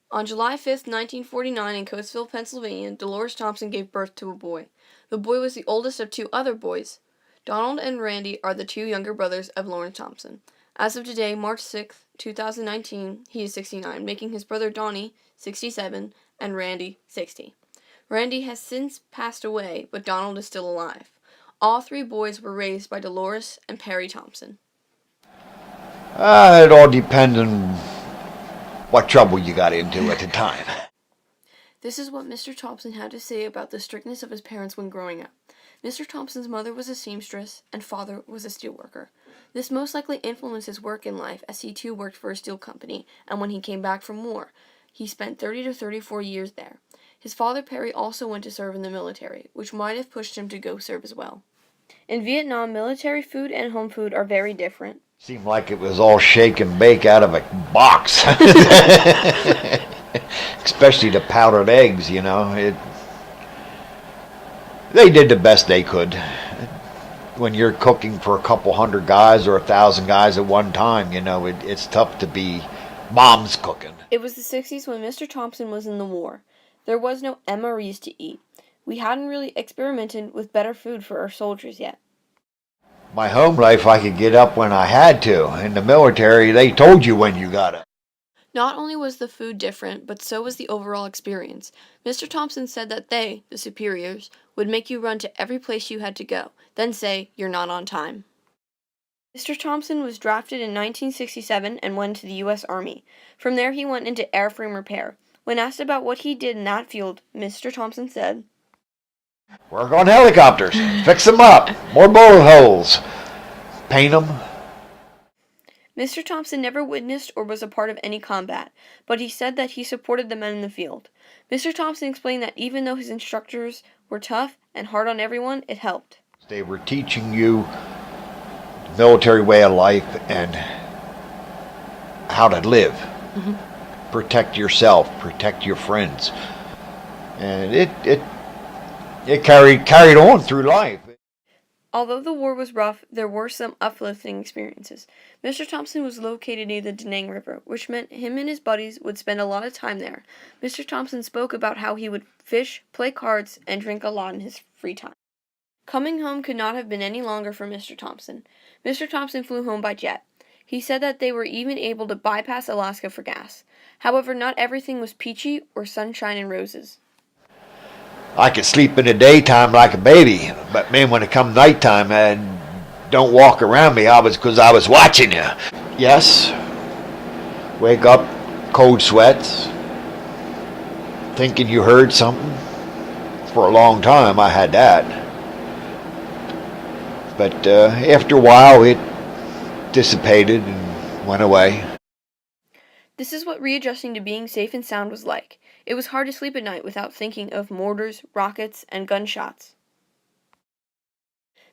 On July 5, 1949, in Coatesville, Pennsylvania, Dolores Thompson gave birth to a boy. The boy was the oldest of two other boys. Donald and Randy are the two younger brothers of Lawrence Thompson. As of today, March 6, 2019, he is 69, making his brother Donnie 67 and Randy 60. Randy has since passed away, but Donald is still alive. All three boys were raised by Dolores and Perry Thompson. It all depends on what trouble you got into at the time. This is what Mr. Thompson had to say about the strictness of his parents when growing up. Mr. Thompson's mother was a seamstress and father was a steelworker. This most likely influenced his work in life, as he too worked for a steel company, and when he came back from war, he spent 30 to 34 years there. His father, Perry, also went to serve in the military, which might have pushed him to go serve as well. In Vietnam, military food and home food are very different. Seemed like it was all shake and bake out of a box. Especially the powdered eggs, you know. They did the best they could. When you're cooking for a couple hundred guys or 1,000 guys at one time, you know, it's tough to be mom's cooking. It was the 60s when Mr. Thompson was in the war. There was no MREs to eat. We hadn't really experimented with better food for our soldiers yet. My home life, I could get up when I had to. In the military, they told you when you got up. Not only was the food different, but so was the overall experience. Mr. Thompson said that they, the superiors, would make you run to every place you had to go, then say you're not on time. Mr. Thompson was drafted in 1967 and went to the U.S. Army. From there he went into airframe repair. When asked about what he did in that field, Mr. Thompson said, "Work on helicopters, fix them up, more bullet holes, paint them." Mr. Thompson never witnessed or was a part of any combat, but he said that he supported the men in the field. Mr. Thompson explained that even though his instructors were tough and hard on everyone, it helped. They were teaching you the military way of life and how to live. Protect yourself, protect your friends. And it carried on through life. Although the war was rough, there were some uplifting experiences. Mr. Thompson was located near the Da Nang River, which meant him and his buddies would spend a lot of time there. Mr. Thompson spoke about how he would fish, play cards, and drink a lot in his free time. Coming home could not have been any longer for Mr. Thompson. Mr. Thompson flew home by jet. He said that they were even able to bypass Alaska for gas. However, not everything was peachy or sunshine and roses. I could sleep in the daytime like a baby, but man, when it come nighttime, and don't walk around me, because I was watching you. Yes, wake up, cold sweats, thinking you heard something. For a long time, I had that, but after a while, it dissipated and went away. This is what readjusting to being safe and sound was like. It was hard to sleep at night without thinking of mortars, rockets, and gunshots.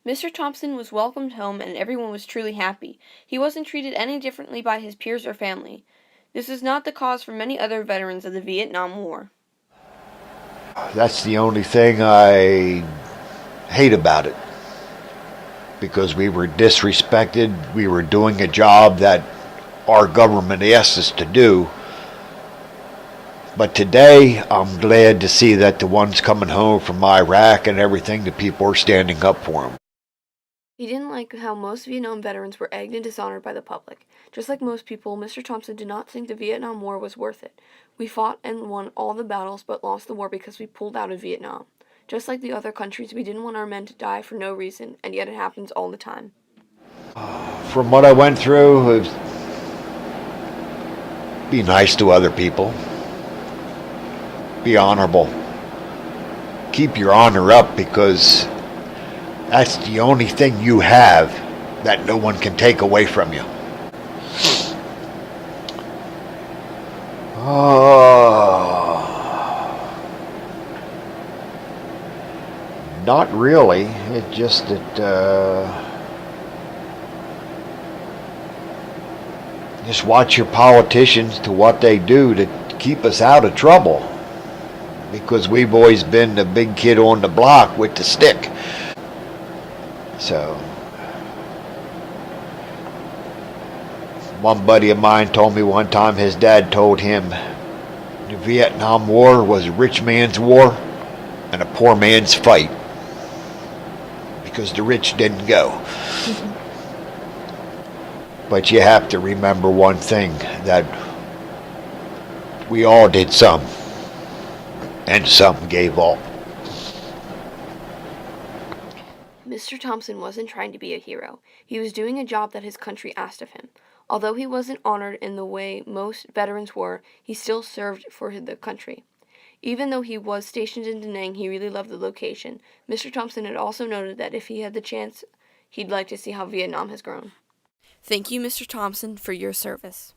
Mr. Thompson was welcomed home and everyone was truly happy. He wasn't treated any differently by his peers or family. This is not the cause for many other veterans of the Vietnam War. That's the only thing I hate about it. Because we were disrespected, we were doing a job that our government asked us to do. But today, I'm glad to see that the ones coming home from Iraq and everything, the people are standing up for them. He didn't like how most Vietnam veterans were egged and dishonored by the public. Just like most people, Mr. Thompson did not think the Vietnam War was worth it. We fought and won all the battles but lost the war because we pulled out of Vietnam. Just like the other countries, we didn't want our men to die for no reason, and yet it happens all the time. From what I went through, be nice to other people. Be honorable. Keep your honor up, because that's the only thing you have that no one can take away from you. Not really. It's just that just watch your politicians to what they do to keep us out of trouble. Because we've always been the big kid on the block with the stick. So, one buddy of mine told me one time his dad told him, The Vietnam War was a rich man's war and a poor man's fight because the rich didn't go. But you have to remember one thing, that we all did some, and some gave all. Mr. Thompson wasn't trying to be a hero. He was doing a job that his country asked of him. Although he wasn't honored in the way most veterans were, he still served for the country. Even though he was stationed in Da Nang, he really loved the location. Mr. Thompson had also noted that if he had the chance, he'd like to see how Vietnam has grown. Thank you, Mr. Thompson, for your service.